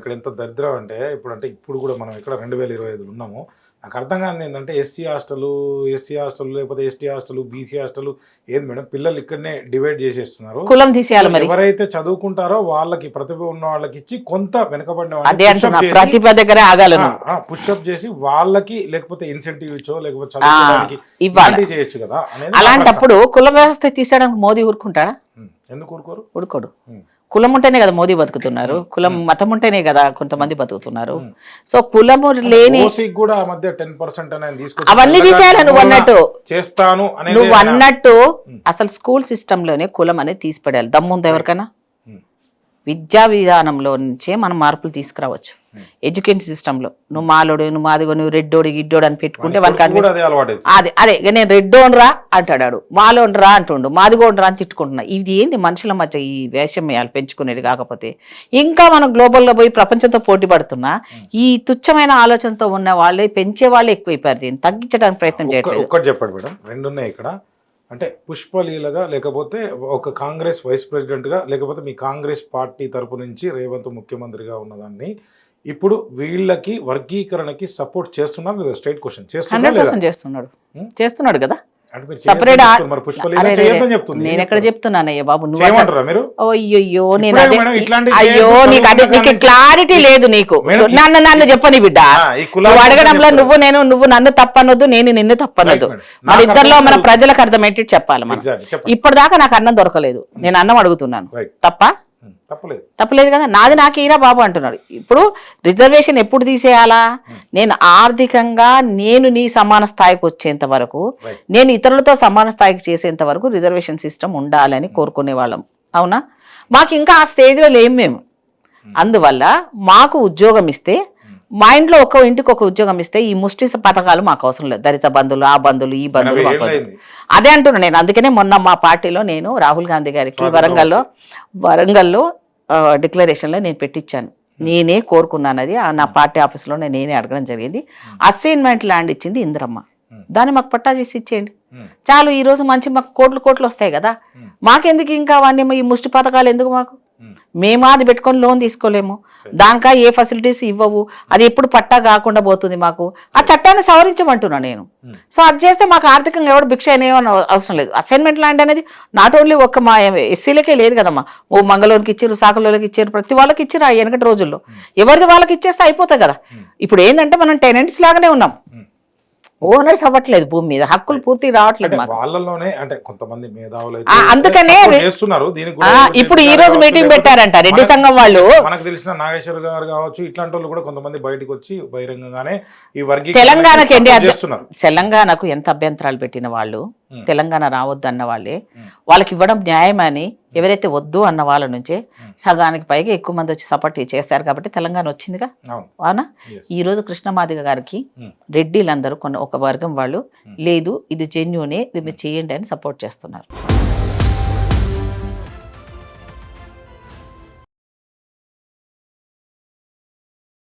ఇక్కడ ఎంత దరిద్రం అంటే ఇప్పుడు కూడా మనం ఇక్కడ 2025 ఉన్నాము. నాకు అర్థం కాదు ఏంటంటే ఎస్సీ హాస్టల్ లేకపోతే ఎస్టీ హాస్టల్, బీసీ హాస్టల్ ఏంది మేడం, పిల్లలు ఇక్కడనే డివైడ్ చేసేస్తున్నారు. కులం తీసేయాలి. మరి ఎవరైతే చదువుకుంటారో వాళ్ళకి, ప్రతిభ ఉన్న వాళ్ళకి ఇచ్చి కొంత వెనకబడిన ప్రతిభ దగ్గర ఆగాలను పుష్అప్ చేసి వాళ్ళకి లేకపోతే ఇన్సెంటివ్ ఇచ్చో లేకపోతే చదువుకోవడానికి ఇవ్వాలి చేయొచ్చు కదా. అలాంటప్పుడు కుల వ్యవస్థ తీసేయడానికి మోదీ ఊరుకుంటాడా? ఎందుకు ఊరుకోరు? ఊరుకోడు. కులం ఉంటేనే కదా మోదీ బతుకుతున్నారు, కులం మతం ఉంటేనే కదా కొంతమంది బతుకుతున్నారు. సో కులము లేని కూడా మధ్య 10% అవన్నీ తీసేయాలి. నువ్వు అన్నట్టు చేస్తాను, నువ్వు అన్నట్టు అసలు స్కూల్ సిస్టమ్ లోనే కులం అనేది తీసిపడేయాలి. దమ్ముంది ఎవరికైనా? విద్యా విధానంలో నుంచే మనం మార్పులు తీసుకురావచ్చు. ఎడ్యుకేషన్ సిస్టంలో నువ్వు మాలోడు, నువ్వు మాదిగో, నువ్వు రెడ్డోడు గిడ్డోడు అని పెట్టుకుంటే వాళ్ళకి అదే నేను రెడ్డోనరా అంటాడు, మాలోనరా అంటుండు, మాదిగోండ్రా అని తిట్టుకుంటున్నా. ఇది ఏంది మనుషుల మధ్య ఈ వేషమయాలు పెంచుకునేది? కాకపోతే ఇంకా మనం గ్లోబల్లో పోయి ప్రపంచంతో పోటీ పడుతున్నా ఈ తుచ్చమైన ఆలోచనతో ఉన్న వాళ్ళే పెంచే వాళ్ళే ఎక్కువైపోయారు. దీన్ని తగ్గించడానికి ప్రయత్నం చేయట్లేదు. ఒక్కటి చెప్పండి మేడం, రెండు ఉన్నాయి ఇక్కడ. అంటే పుష్పలీలగా లేకపోతే ఒక కాంగ్రెస్ వైస్ ప్రెసిడెంట్గా లేకపోతే మీ కాంగ్రెస్ పార్టీ తరపు నుంచి రేవంత్ ముఖ్యమంత్రిగా ఉన్నదాన్ని ఇప్పుడు వీళ్ళకి వర్గీకరణకి సపోర్ట్ చేస్తున్నారు లేదా? Straight question. చేస్తున్నాడు కదా. నేను ఎక్కడ చెప్తున్నానయ్యా బాబు, అయ్యో నేను అయ్యో నీకు క్లారిటీ లేదు. నీకు నన్ను చెప్పని బిడ్డ, నువ్వు అడగడంలో నువ్వు నన్ను తప్పనొద్దు, నేను నిన్ను తప్పనొద్దు. మన ఇద్దరిలో మన ప్రజలకు అర్థమయ్యేటి చెప్పాలి. మనం ఇప్పటిదాకా నాకు అన్నం దొరకలేదు, నేను అన్నం అడుగుతున్నాను. తప్పలేదు కదా. నాది నాకేరా బాబు అంటున్నాడు. ఇప్పుడు రిజర్వేషన్ ఎప్పుడు తీసేయాలా? నేను ఆర్థికంగా నీ సమాన స్థాయికి వచ్చేంత వరకు, నేను ఇతరులతో సమాన స్థాయికి చేసేంత వరకు రిజర్వేషన్ సిస్టమ్ ఉండాలని కోరుకునే వాళ్ళం. అవునా? మాకు ఇంకా ఆ స్టేజ్లో లేము మేము. అందువల్ల మాకు ఉద్యోగం ఇస్తే, మా ఇంట్లో ఇంటికి ఒక ఉద్యోగం ఇస్తే ఈ ముష్టి పథకాలు మాకు అవసరం లేదు. దళిత బంధువులు, ఆ బంధువులు, ఈ బంధువులు మాకు అదే అంటున్నాను నేను. అందుకనే మొన్న మా పార్టీలో నేను రాహుల్ గాంధీ గారికి వరంగల్లో డిక్లరేషన్లో నేను పెట్టించాను. నేనే కోరుకున్నాను. అది నా పార్టీ ఆఫీస్లో నేనే అడగడం జరిగింది. అసైన్మెంట్ ల్యాండ్ ఇచ్చింది ఇందిరమ్మ, దాన్ని మాకు పట్టా చేసి ఇచ్చేయండి చాలు. ఈ రోజు మంచి మాకు కోట్లు వస్తాయి కదా. మాకెందుకు ఇంకా అవన్నీ ఈ ముష్టి పథకాలు ఎందుకు? మాకు మేము అది పెట్టుకొని లోన్ తీసుకోలేము, దానికా ఏ ఫెసిలిటీస్ ఇవ్వవు. అది ఎప్పుడు పట్టా కాకుండా పోతుంది. మాకు ఆ చట్టాన్ని సవరించమంటున్నా నేను. సో అది చేస్తే మాకు ఆర్థికంగా ఎవరు భిక్ష అనేవని అవసరం లేదు. అసైన్మెంట్ ల్యాండ్ అనేది నాట్ ఓన్లీ ఒక్క మా ఎస్సీలకే లేదు కదమ్మా. ఓ మంగళూరుకి ఇచ్చారు, సాకలోకి ఇచ్చారు, ప్రతి వాళ్ళకి ఇచ్చారు. ఆ వెనకటి రోజుల్లో ఎవరిది వాళ్ళకి ఇచ్చేస్తే అయిపోతుంది కదా. ఇప్పుడు ఏంటంటే మనం టెనెంట్స్ లాగానే ఉన్నాం, ఓనర్స్ అవ్వట్లేదు. భూమి మీద హక్కులు పూర్తిగా రావట్లేదు. వాళ్ళలోనే అంటే కొంతమంది మేధావులు అందుకనే ఇప్పుడు ఈ రోజు మీటింగ్ పెట్టారంట రెడ్డి సంఘం వాళ్ళు. మనకు తెలిసిన నాగేశ్వర్ గారు కావచ్చు, ఇట్లాంటి వాళ్ళు కూడా కొంతమంది బయటకు వచ్చి బహిరంగంగానే ఈ తెలంగాణకు ఎంత అభ్యంతరాలు పెట్టిన వాళ్ళు, తెలంగాణ రావద్దు అన్న వాళ్ళే, వాళ్ళకి ఇవ్వడం న్యాయమని ఎవరైతే వద్దు అన్న వాళ్ళ నుంచే సగానికి పైగా ఎక్కువ మంది వచ్చి సపోర్ట్ చేశారు కాబట్టి తెలంగాణ వచ్చిందిగా. అవునా? ఈ రోజు కృష్ణమాదిగ గారికి రెడ్డిలందరూ ఒక వర్గం వాళ్ళు లేదు, ఇది జెన్యూనే, మీరు చేయండి అని సపోర్ట్ చేస్తున్నారు.